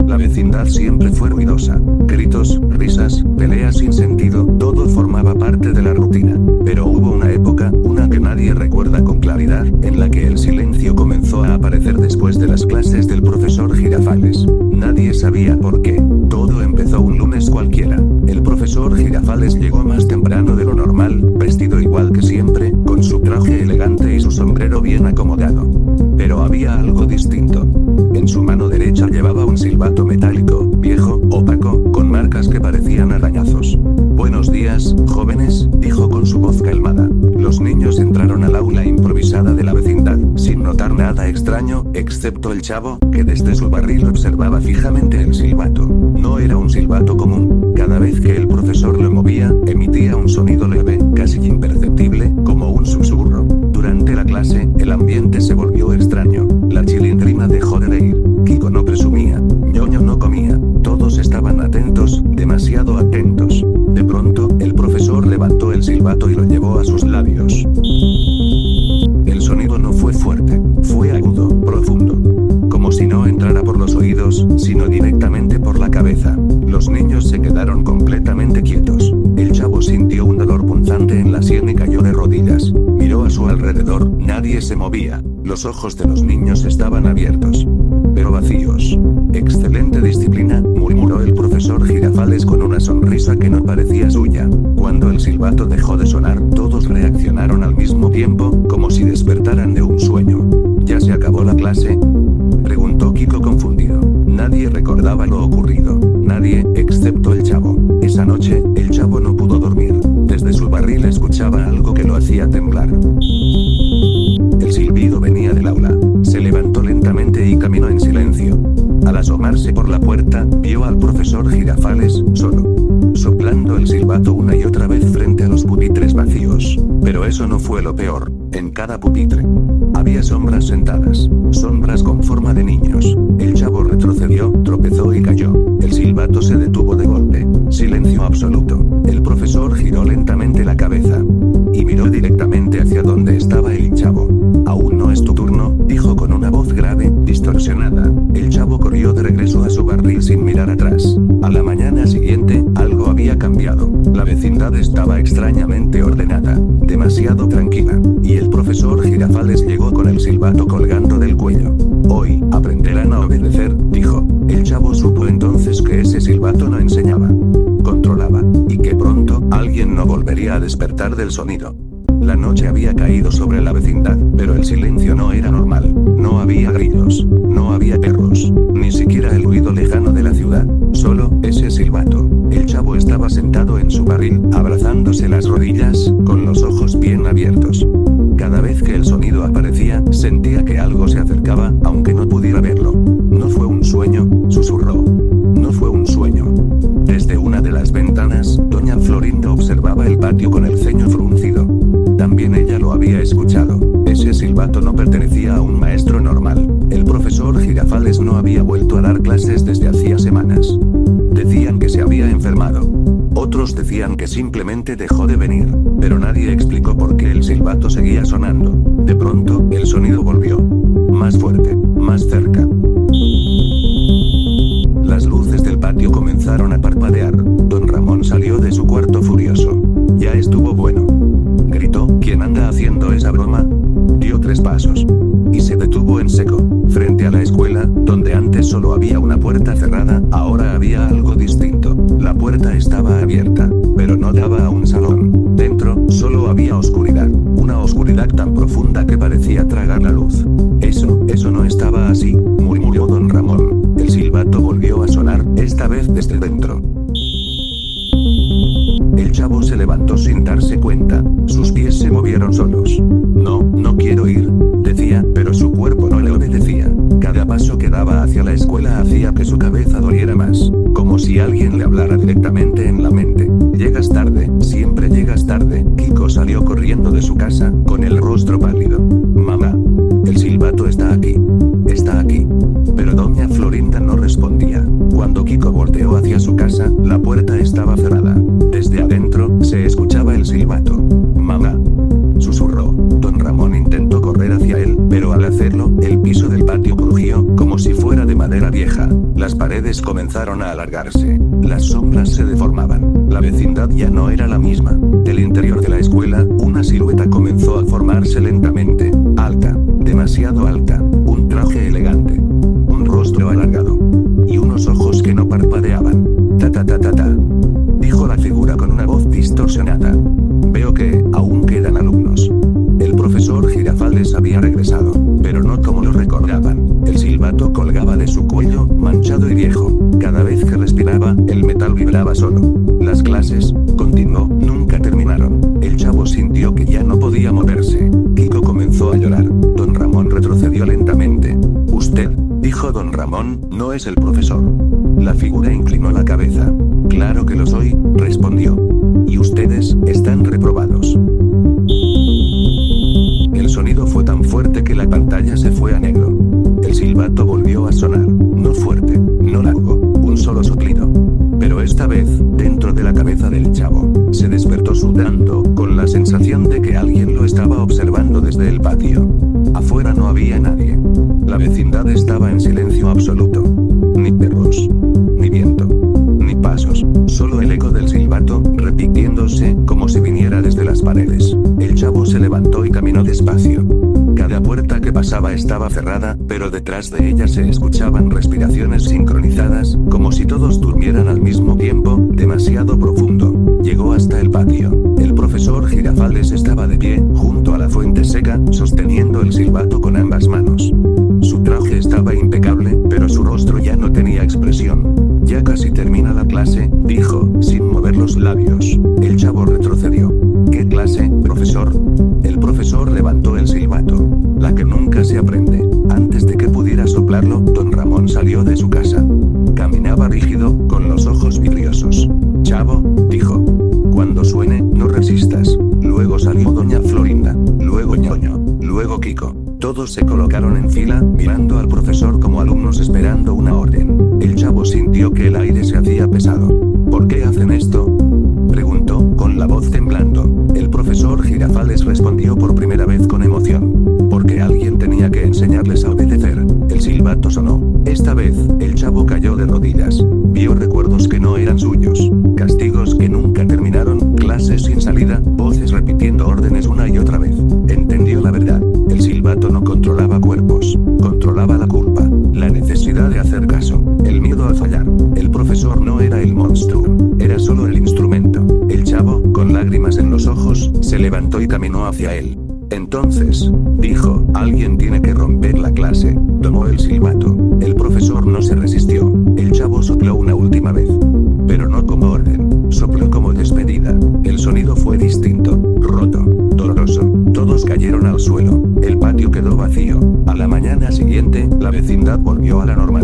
La vecindad siempre fue ruidosa. Gritos, risas, peleas sin sentido, todo formaba parte de la rutina. Pero hubo una época, una que nadie recuerda con claridad, en la que el silencio comenzó a aparecer después de las clases del profesor Girafales. Nadie sabía por qué. Todo empezó un lunes cualquiera. El profesor Girafales llegó más temprano de lo normal, vestido igual que siempre, con su traje elegante y su sombrero bien acomodado. Pero había algo distinto. En su mano derecha llevaba un silbato metálico, viejo, opaco, con marcas que parecían arañazos. «Buenos días, jóvenes», dijo con su voz calmada. Los niños entraron al aula improvisada de la vecindad, sin notar nada extraño, excepto el chavo, que desde su barril observaba fijamente el silbato. No era un silbato común. Cada vez que el profesor lo movía, emitía un sonido leve, casi imperceptible, como un susurro. Durante la clase, el ambiente se volvió extraño. La chilindrina dejó de reír. Kiko no presumía. Ñoño no comía. Todos estaban atentos, demasiado atentos. De pronto, el profesor levantó el silbato y lo llevó a sus labios. El sonido no fue fuerte. Fue agudo, profundo. Como si no entrara por los oídos, sino directamente por la cabeza. Los niños se quedaron completamente quietos. El chavo sintió un dolor punzante en la sien y cayó de rodillas. Miró a su alrededor, nadie se movía. Los ojos de los niños estaban abiertos, pero vacíos. «Excelente disciplina», murmuró el profesor Girafales con una sonrisa que no parecía suya. Cuando el silbato dejó de sonar, todos reaccionaron al mismo tiempo, como si despertaran de un sueño. «¿Ya se acabó la clase?», preguntó Kiko confundido. Nadie recordaba lo ocurrido. Nadie, excepto el chavo. Esa noche, el chavo no pudo dormir. Desde su barril escuchaba algo que lo hacía temblar. El silbido venía del aula. Se levantó lentamente y caminó en silencio. Al asomarse por la puerta, vio al profesor Girafales, solo, soplando el silbato una y otra vez frente a los pupitres vacíos. Pero eso no fue lo peor. En cada pupitre había sombras sentadas, sombras con forma de niños. El chavo retrocedió, tropezó y cayó. El silbato se detuvo de golpe. Silencio absoluto. El profesor giró lentamente la cabeza y miró directamente hacia donde estaba el chavo. «Aún no es tu turno», dijo con una voz grave, distorsionada. El chavo corrió de regreso a su barril sin mirar atrás. A la mañana siguiente, algo había cambiado. La vecindad estaba extrañamente ordenada, demasiado tranquila, y el profesor Girafales llegó con el silbato colgando del cuello. «Hoy, aprenderán a obedecer», dijo. El chavo supo entonces que ese silbato no enseñaba, controlaba, y que pronto, alguien no volvería a despertar del sonido. La noche había caído sobre la vecindad, pero el silencio no era normal. No había grillos, no había perros, ni siquiera el ruido lejano de la ciudad. Solo ese silbato. El chavo estaba sentado en su barril, abrazándose las rodillas, con los ojos bien abiertos. Cada vez que el sonido aparecía, sentía que algo se acercaba, aunque no pudiera verlo. «No fue un sueño», susurró. «No fue un sueño». Desde una de las ventanas, doña Florinda observaba el patio con el ceño fruncido. También ella lo había escuchado. Ese silbato no pertenecía a un maestro normal. El profesor Girafales no había vuelto a dar clases desde hacía semanas. Decían que se había enfermado. Otros decían que simplemente dejó de venir. Pero nadie explicó por qué el silbato seguía sonando. De pronto, el sonido volvió. Más fuerte, más cerca. Las luces del patio comenzaron a parpadear. Don Ramón salió de su cuarto furioso. «Ya estuvo bueno», gritó. «¿Quién anda haciendo esa broma?». Dio 3 pasos y se detuvo en seco. Frente a la escuela, donde antes solo había una puerta cerrada, ahora había algo distinto. La puerta estaba abierta, pero no daba a un salón. Dentro, solo había oscuridad. Una oscuridad tan profunda que parecía tragar la luz. Eso no estaba así», murmuró don Ramón. El silbato volvió a sonar, esta vez desde dentro. El chavo se levantó sin darse cuenta. Sus pies se movieron solos. No quiero ir», decía, pero su cuerpo no le obedecía. Cada paso que daba hacia la escuela hacía que su cabeza doliera más, como si alguien le hablara directamente en la mente. «Llegas tarde, siempre llegas tarde». Kiko salió corriendo de su casa, con el rostro pálido. «Mamá, el silbato está aquí. Está aquí». Pero doña Florinda no respondía. Cuando Kiko volteó hacia su casa, la puerta estaba cerrada. Desde adentro, se escuchaba el silbato. «Mamá», susurró. Don Ramón intentó correr hacia él, pero al hacerlo, el piso del patio crujió, como si fuera de madera vieja. Las paredes luces comenzaron a alargarse. Las sombras se deformaban. La vecindad ya no era la misma. Del interior de la escuela, una silueta comenzó a formarse lentamente. Alta. Demasiado alta. Un traje elegante. Un rostro alargado. Y unos ojos que no parpadeaban. Ta ta ta ta ta. Dijo la figura con una voz distorsionada. Veo que aún quedan alumnos. El profesor Girafales había regresado, pero no como lo recordaban. El silbato colgaba de su cuello, manchado y viejo. Cada vez que respiraba, el metal vibraba solo. Las clases, continuó, nunca terminaron. El chavo sintió que ya no podía moverse. Kiko comenzó a llorar. Don Ramón retrocedió lentamente. Usted, dijo don Ramón, no es el profesor. La figura inclinó la cabeza. Claro que lo soy, respondió. Y ustedes, están reprobados. El sonido fue tan fuerte que la pantalla se fue a negro. El silbato volvió a sonar. No fuerte, no largo, un solo soplido. Pero esta vez, dentro de la cabeza del chavo, se despertó sudando, con la sensación de que alguien lo estaba observando desde el patio. Afuera no había nadie. La vecindad estaba en silencio absoluto. Ni perros, ni viento, ni pasos, solo el eco del silbato, repitiéndose, como si viniera desde las paredes. El chavo se levantó y caminó despacio. Cada puerta que pasaba estaba cerrada, pero detrás de ella se escuchaban respiraciones sincronizadas, como si todos durmieran al mismo tiempo, demasiado profundo. Llegó hasta el patio. El profesor Girafales estaba de pie, junto a la fuente seca, sosteniendo el silbato con ambas manos. Su traje estaba impecable, pero su rostro ya no tenía expresión. Ya casi termina la clase, dijo, sin mover los labios. El chavo retrocedió. ¿Qué clase, profesor? El profesor levantó el silbato. La que nunca se aprende. Antes de que pudiera soplarlo, don Ramón salió de su casa. Caminaba rígido, con los ojos vidriosos. Chavo, dijo. Cuando suene, no resistas. Luego salió doña Florinda. Luego ñoño. Luego Kiko. Todos se colocaron en fila, mirando al profesor como alumnos esperando una orden. El chavo sintió que el aire se hacía pesado. ¿Por qué hacen esto?, preguntó, con la voz temblando. El profesor Girafales respondió por primera vez con emoción. Porque alguien tenía que enseñarles a obedecer. El silbato sonó. Esta vez, el chavo cayó de rodillas. Vio recuerdos que no eran suyos. Castigos que nunca terminaron, clases sin salida, voces repitiendo órdenes una y otra vez. Entendió la verdad. El silbato no controlaba cuerpos. Controlaba la culpa. La necesidad de hacer caso. El miedo a fallar. El profesor no era el monstruo. Era solo el instrumento. El chavo, con lágrimas en los ojos, se levantó y caminó hacia él. Entonces, dijo, alguien tiene que romper la clase. Tomó el silbato. El profesor no se resistió. El chavo sopló una última vez. Pero no como orden. Sopló como despedida. El sonido fue distinto. Roto. Doloroso. Todos cayeron al suelo. El patio quedó vacío. A la mañana siguiente, la vecindad volvió a la normalidad.